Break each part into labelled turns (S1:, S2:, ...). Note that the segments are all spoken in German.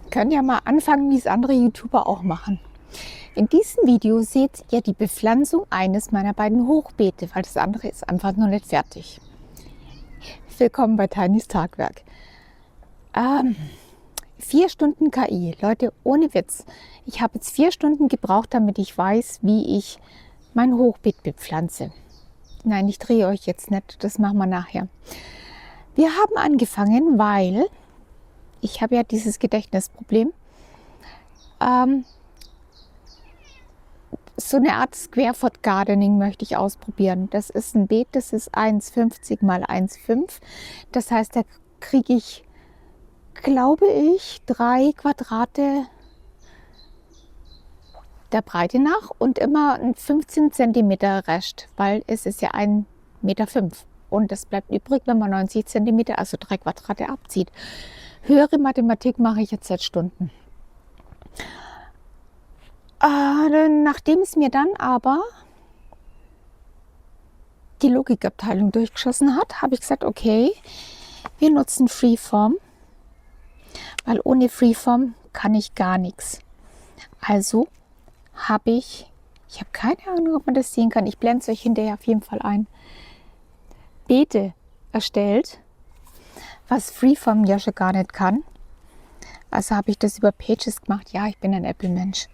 S1: Könnt ja mal anfangen, wie es andere YouTuber auch machen. In diesem Video seht ihr die Bepflanzung eines meiner beiden Hochbeete, weil das andere ist einfach noch nicht fertig. Willkommen bei Tinys Tagwerk. 4 Stunden KI, Leute, ohne Witz. Ich habe jetzt 4 Stunden gebraucht, damit ich weiß, wie ich mein Hochbeet bepflanze. Nein, ich drehe euch jetzt nicht, das machen wir nachher. Wir haben angefangen, weil ich habe ja dieses Gedächtnisproblem. So eine Art Square-Foot Gardening möchte ich ausprobieren. Das ist ein Beet, das ist 1,50 mal 1,5. Das heißt, da kriege ich, glaube ich, 3 Quadrate der Breite nach und immer ein 15 cm Rest, weil es ist ja 1,5 Meter. Und das bleibt übrig, wenn man 90 cm, also 3 Quadrate abzieht. Höhere Mathematik mache ich jetzt seit Stunden. Nachdem es mir dann aber die Logikabteilung durchgeschossen hat, habe ich gesagt, okay, wir nutzen Freeform, weil ohne Freeform kann ich gar nichts. Also habe ich habe keine Ahnung, ob man das sehen kann, ich blende es euch hinterher auf jeden Fall ein, Beete erstellt, was Freeform ja schon gar nicht kann. Also habe ich das über Pages gemacht. Ja, ich bin ein Apple-Mensch.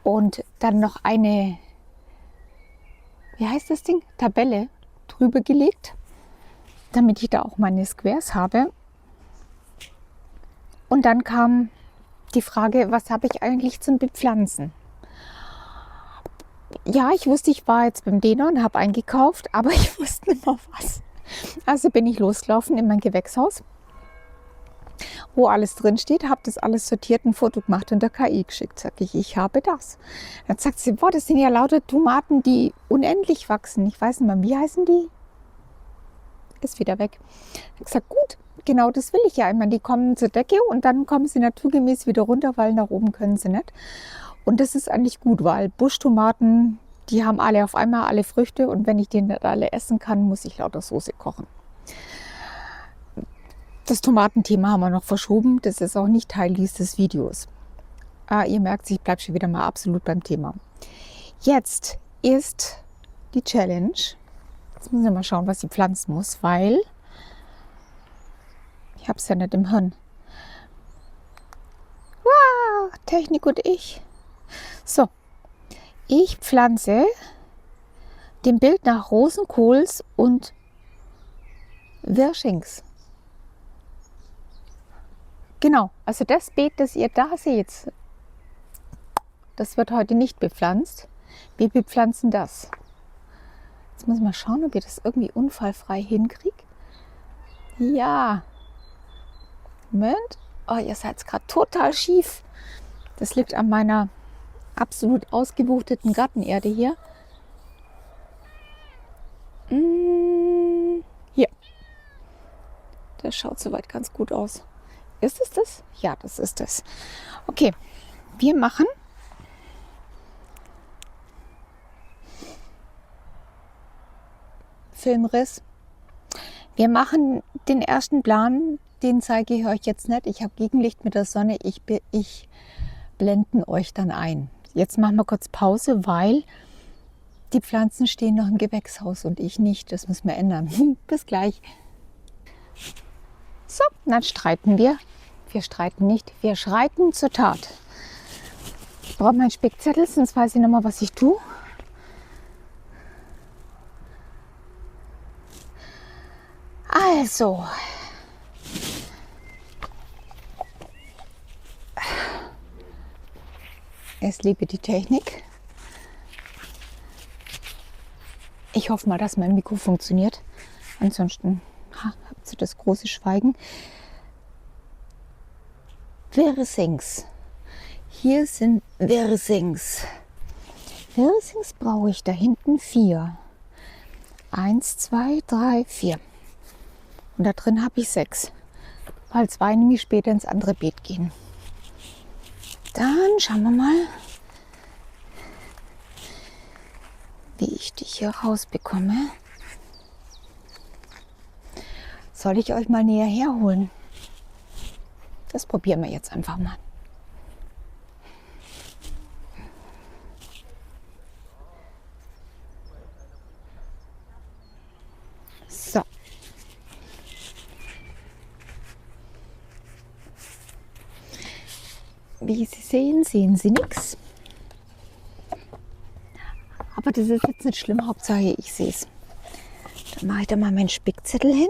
S1: Und dann noch eine, wie heißt das Ding? Tabelle drüber gelegt, damit ich da auch meine Squares habe. Und dann kam die Frage, was habe ich eigentlich zum Bepflanzen? Ja, ich wusste, ich war jetzt beim Däner und habe eingekauft, aber ich wusste nicht mehr was. Also bin ich losgelaufen in mein Gewächshaus, wo alles drin steht, habe das alles sortiert, ein Foto gemacht und der KI geschickt. Sag ich habe das. Dann sagt sie, boah, das sind ja lauter Tomaten, die unendlich wachsen. Ich weiß nicht mehr, wie heißen die? Ist wieder weg. Ich habe gesagt, gut, genau das will ich ja immer. Die kommen zur Decke und dann kommen sie naturgemäß wieder runter, weil nach oben können sie nicht. Und das ist eigentlich gut, weil Buschtomaten, die haben alle auf einmal alle Früchte und wenn ich die nicht alle essen kann, muss ich lauter Soße kochen. Das Tomatenthema haben wir noch verschoben. Das ist auch nicht Teil dieses Videos. Ihr merkt, ich bleibe schon wieder mal absolut beim Thema. Jetzt ist die Challenge. Jetzt muss ich mal schauen, was ich pflanzen muss, weil ich habe es ja nicht im Hirn. Wow, Technik und ich. So, ich pflanze dem Bild nach Rosenkohls und Wirschings. Genau, also das Beet, das ihr da seht, das wird heute nicht bepflanzt. Wir bepflanzen das. Jetzt muss ich mal schauen, ob ich das irgendwie unfallfrei hinkriege. Ja. Moment. Oh, ihr seid gerade total schief. Das liegt an meiner absolut ausgewuchteten Gartenerde hier. Hier. Das schaut soweit ganz gut aus. Ist es das? Ja, das ist es. Okay, wir machen Filmriss. Wir machen den ersten Plan, den zeige ich euch jetzt nicht. Ich habe Gegenlicht mit der Sonne. Ich blenden euch dann ein. Jetzt machen wir kurz Pause, weil die Pflanzen stehen noch im Gewächshaus und ich nicht. Das müssen wir ändern. Bis gleich. So, dann streiten wir. Wir streiten nicht, wir schreiten zur Tat. Ich brauche meinen Spickzettel, sonst weiß ich nicht mehr, was ich tue. Also, es liebe die Technik. Ich hoffe mal, dass mein Mikro funktioniert. Ansonsten habt ihr das große Schweigen. Wirsings. Hier sind Wirsings. Wirsings brauche ich da hinten 4. 1, 2, 3, 4. Und da drin habe ich 6. Weil 2 nämlich später ins andere Beet gehen. Dann schauen wir mal, wie ich dich hier rausbekomme. Soll ich euch mal näher herholen? Das probieren wir jetzt einfach mal. So. Wie Sie sehen, sehen Sie nichts. Aber das ist jetzt nicht schlimm, Hauptsache ich sehe es. Dann mache ich da mal meinen Spickzettel hin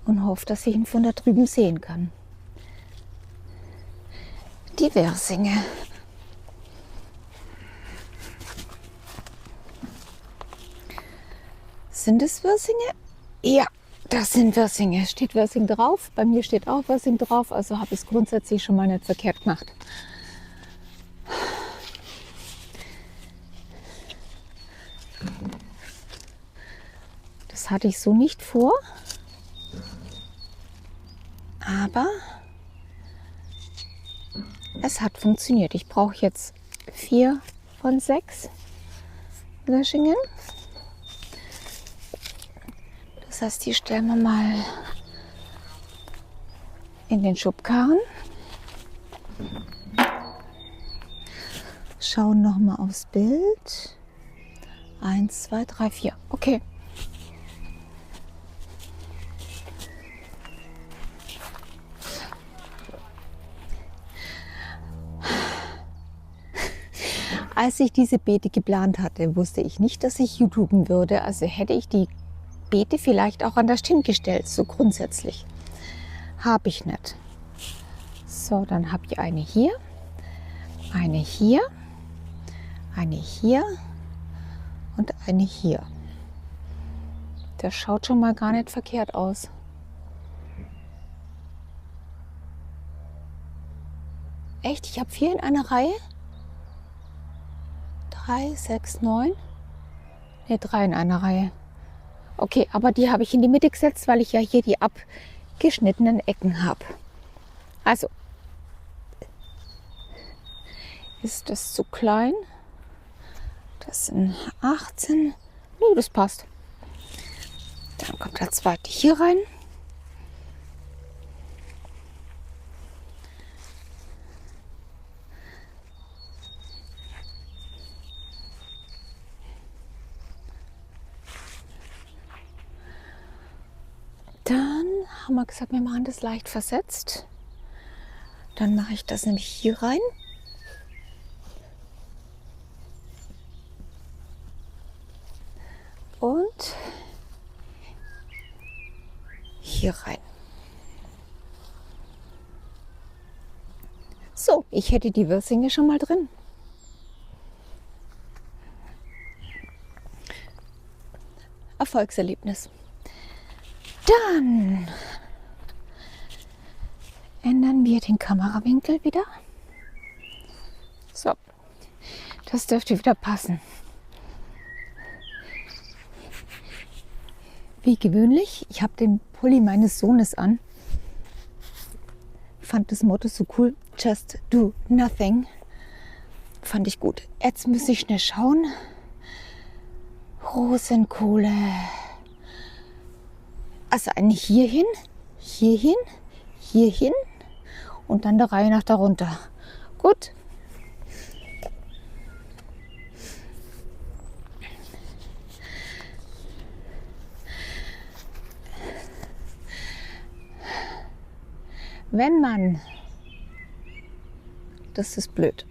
S1: und hoffe, dass ich ihn von da drüben sehen kann. Die Wersinge. Sind es Wersinge? Ja, das sind Wersinge. Steht Wersing drauf. Bei mir steht auch Wersing drauf. Also habe ich es grundsätzlich schon mal nicht verkehrt gemacht. Das hatte ich so nicht vor. Aber es hat funktioniert. Ich brauche jetzt 4 von 6 Wäschingen. Das heißt, die stellen wir mal in den Schubkarren. Schauen noch mal aufs Bild. 1, 2, 3, 4. Okay. Als ich diese Beete geplant hatte, wusste ich nicht, dass ich YouTuben würde. Also hätte ich die Beete vielleicht auch an das Stimm gestellt, so grundsätzlich. Habe ich nicht. So, dann habe ich eine hier, eine hier, eine hier und eine hier. Das schaut schon mal gar nicht verkehrt aus. Echt? Ich habe 4 in einer Reihe? 3, 6, 9. Ne, 3 in einer Reihe. Okay, aber die habe ich in die Mitte gesetzt, weil ich ja hier die abgeschnittenen Ecken habe. Also, ist das zu klein? Das sind 18. Nee, das passt. Dann kommt der zweite hier rein. Dann haben wir gesagt, wir machen das leicht versetzt. Dann mache ich das nämlich hier rein. Und hier rein. So, ich hätte die Würsinge schon mal drin. Erfolgserlebnis. Dann ändern wir den Kamerawinkel wieder. So, das dürfte wieder passen. Wie gewöhnlich, ich habe den Pulli meines Sohnes an. Fand das Motto so cool, just do nothing. Fand ich gut. Jetzt muss ich schnell schauen. Rosenkohle. Also eine hierhin, hierhin, hierhin und dann der Reihe nach darunter. Gut. Wenn man, das ist blöd.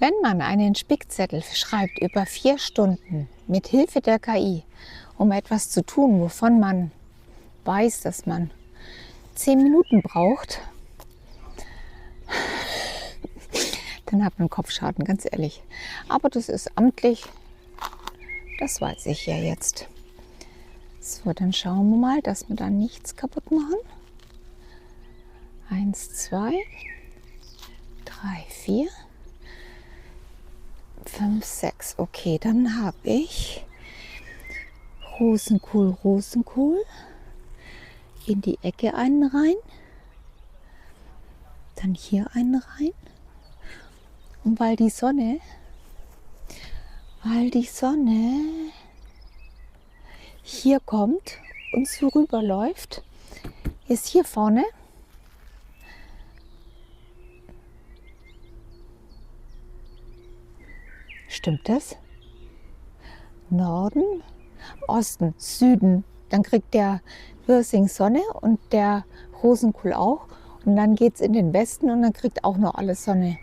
S1: Wenn man einen Spickzettel schreibt über 4 Stunden mit Hilfe der KI, um etwas zu tun, wovon man weiß, dass man 10 Minuten braucht, dann hat man Kopfschaden, ganz ehrlich. Aber das ist amtlich, das weiß ich ja jetzt. So, dann schauen wir mal, dass wir da nichts kaputt machen. 1, 2, 3, 4, 5, 6. Okay, dann habe ich Rosenkohl, Rosenkohl. in die Ecke einen rein, dann hier einen rein. Und weil die Sonne hier kommt und so rüberläuft, ist hier vorne stimmt das? Norden, Osten, Süden. Dann kriegt der Wirsing Sonne und der Rosenkohl auch. Und dann geht es in den Westen und dann kriegt auch noch alles Sonne.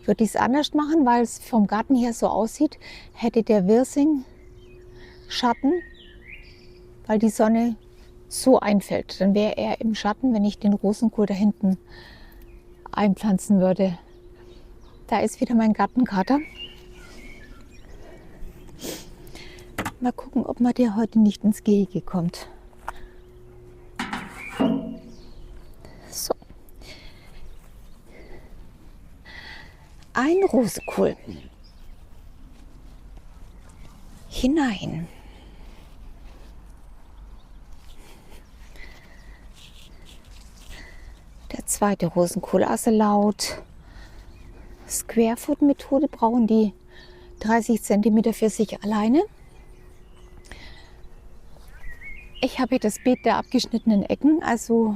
S1: Würde ich es anders machen, weil es vom Garten her so aussieht, hätte der Wirsing Schatten, weil die Sonne so einfällt. Dann wäre er im Schatten, wenn ich den Rosenkohl da hinten einpflanzen würde. Da ist wieder mein Gartenkater. Mal gucken, ob man der heute nicht ins Gehege kommt. So. Ein Rosenkohl. Hinein. Der zweite Rosenkohl. Also laut Squarefoot-Methode brauchen die 30 cm für sich alleine. Ich habe hier das Beet der abgeschnittenen Ecken, also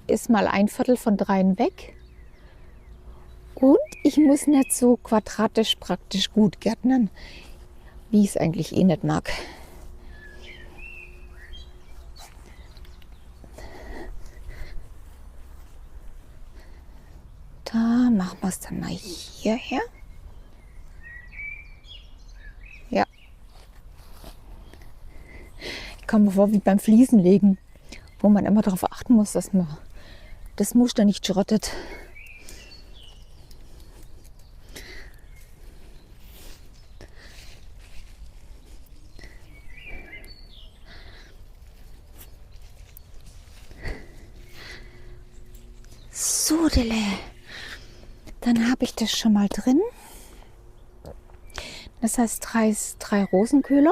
S1: ist mal 1/4 von 3 weg. Und ich muss nicht so quadratisch praktisch gut gärtnern, wie ich es eigentlich eh nicht mag. Da machen wir es dann mal hierher. Ja. Ich komme mir vor wie beim Fliesenlegen, wo man immer darauf achten muss, dass man das Muster nicht schrottet. So, Dille. Dann habe ich das schon mal drin. Das heißt 3 Rosenkohle.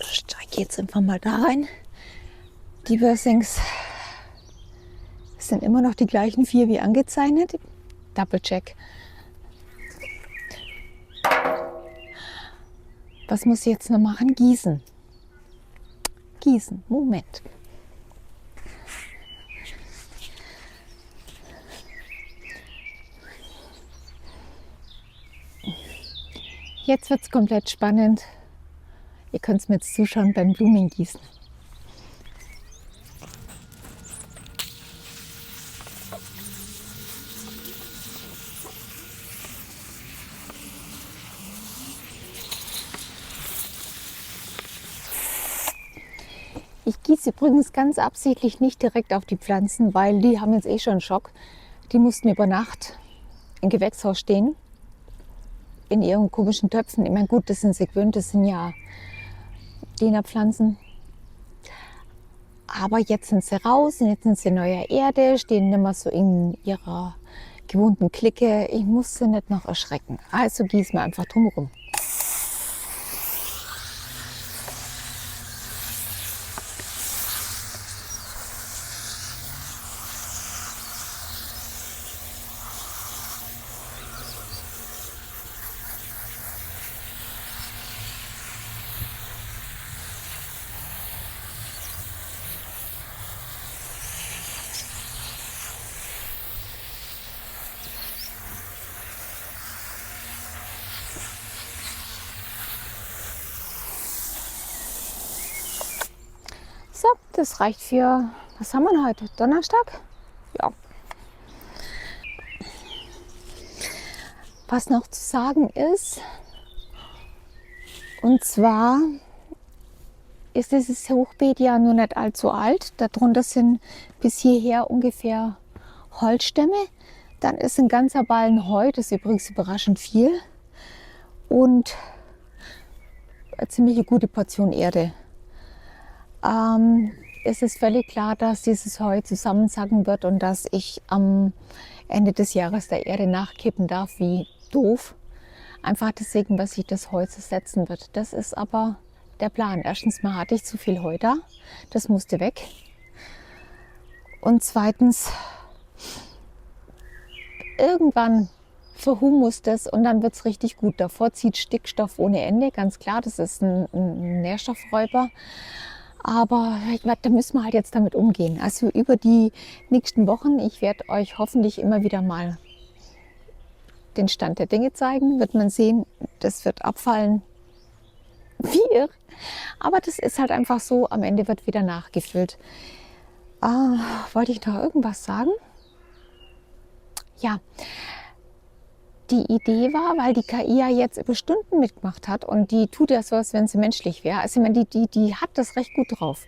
S1: Steige jetzt einfach mal da rein. Die Wirsings sind immer noch die gleichen 4 wie angezeichnet. Double check. Was muss ich jetzt noch machen? Gießen. Moment. Jetzt wird es komplett spannend. Ihr könnt es mir jetzt zuschauen beim Blumengießen. Ich gieße übrigens ganz absichtlich nicht direkt auf die Pflanzen, weil die haben jetzt eh schon einen Schock. Die mussten über Nacht im Gewächshaus stehen, in ihren komischen Töpfen. Ich meine, gut, das sind sie gewöhnt, das sind ja Dena-Pflanzen. Aber jetzt sind sie raus, und jetzt sind sie in neuer Erde, stehen nicht mehr so in ihrer gewohnten Clique. Ich muss sie nicht noch erschrecken. Also gießen wir einfach drumherum. So, das reicht für, was haben wir heute? Donnerstag? Ja. Was noch zu sagen ist, und zwar ist dieses Hochbeet ja nur nicht allzu alt. Darunter sind bis hierher ungefähr Holzstämme. Dann ist ein ganzer Ballen Heu, das ist übrigens überraschend viel. Und eine ziemlich gute Portion Erde. Es ist völlig klar, dass dieses Heu zusammensacken wird und dass ich am Ende des Jahres der Erde nachkippen darf, wie doof. Einfach deswegen, was sich das Heu setzen wird. Das ist aber der Plan. Erstens mal hatte ich zu viel Heu da. Das musste weg. Und zweitens, irgendwann verhumust es und dann wird es richtig gut. Davor zieht Stickstoff ohne Ende, ganz klar. Das ist ein Nährstoffräuber. Aber da müssen wir halt jetzt damit umgehen. Also über die nächsten Wochen, ich werde euch hoffentlich immer wieder mal den Stand der Dinge zeigen. Wird man sehen, das wird abfallen wie irre. Aber das ist halt einfach so, am Ende wird wieder nachgefüllt. Wollte ich noch irgendwas sagen? Ja, die Idee war, weil die KI ja jetzt über Stunden mitgemacht hat und die tut ja so, als wenn sie menschlich wäre. Also ich meine, die hat das recht gut drauf.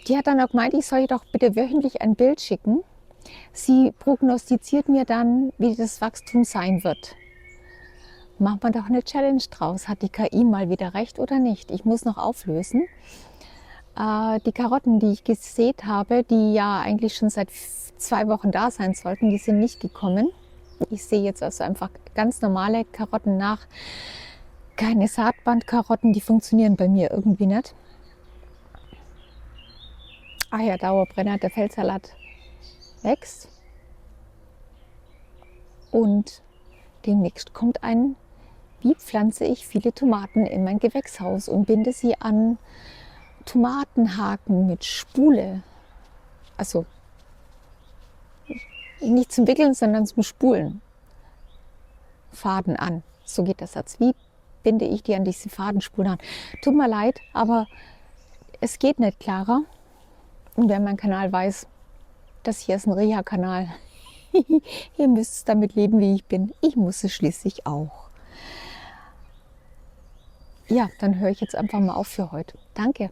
S1: Die hat dann auch gemeint, ich soll ihr doch bitte wöchentlich ein Bild schicken. Sie prognostiziert mir dann, wie das Wachstum sein wird. Machen wir doch eine Challenge draus. Hat die KI mal wieder recht oder nicht? Ich muss noch auflösen. Die Karotten, die ich gesät habe, die ja eigentlich schon seit 2 Wochen da sein sollten, die sind nicht gekommen. Ich sehe jetzt also einfach ganz normale Karotten nach. Keine Saatbandkarotten, die funktionieren bei mir irgendwie nicht. Ah ja, Dauerbrenner, der Feldsalat wächst. Und demnächst kommt wie pflanze ich viele Tomaten in mein Gewächshaus und binde sie an Tomatenhaken mit Spule. Also nicht zum Wickeln, sondern zum Spulen. Faden an. So geht der Satz. Wie binde ich die an diese Fadenspulen an? Tut mir leid, aber es geht nicht klarer. Und wer meinen Kanal weiß, das hier ist ein Reha-Kanal. Ihr müsst damit leben, wie ich bin. Ich muss es schließlich auch. Ja, dann höre ich jetzt einfach mal auf für heute. Danke.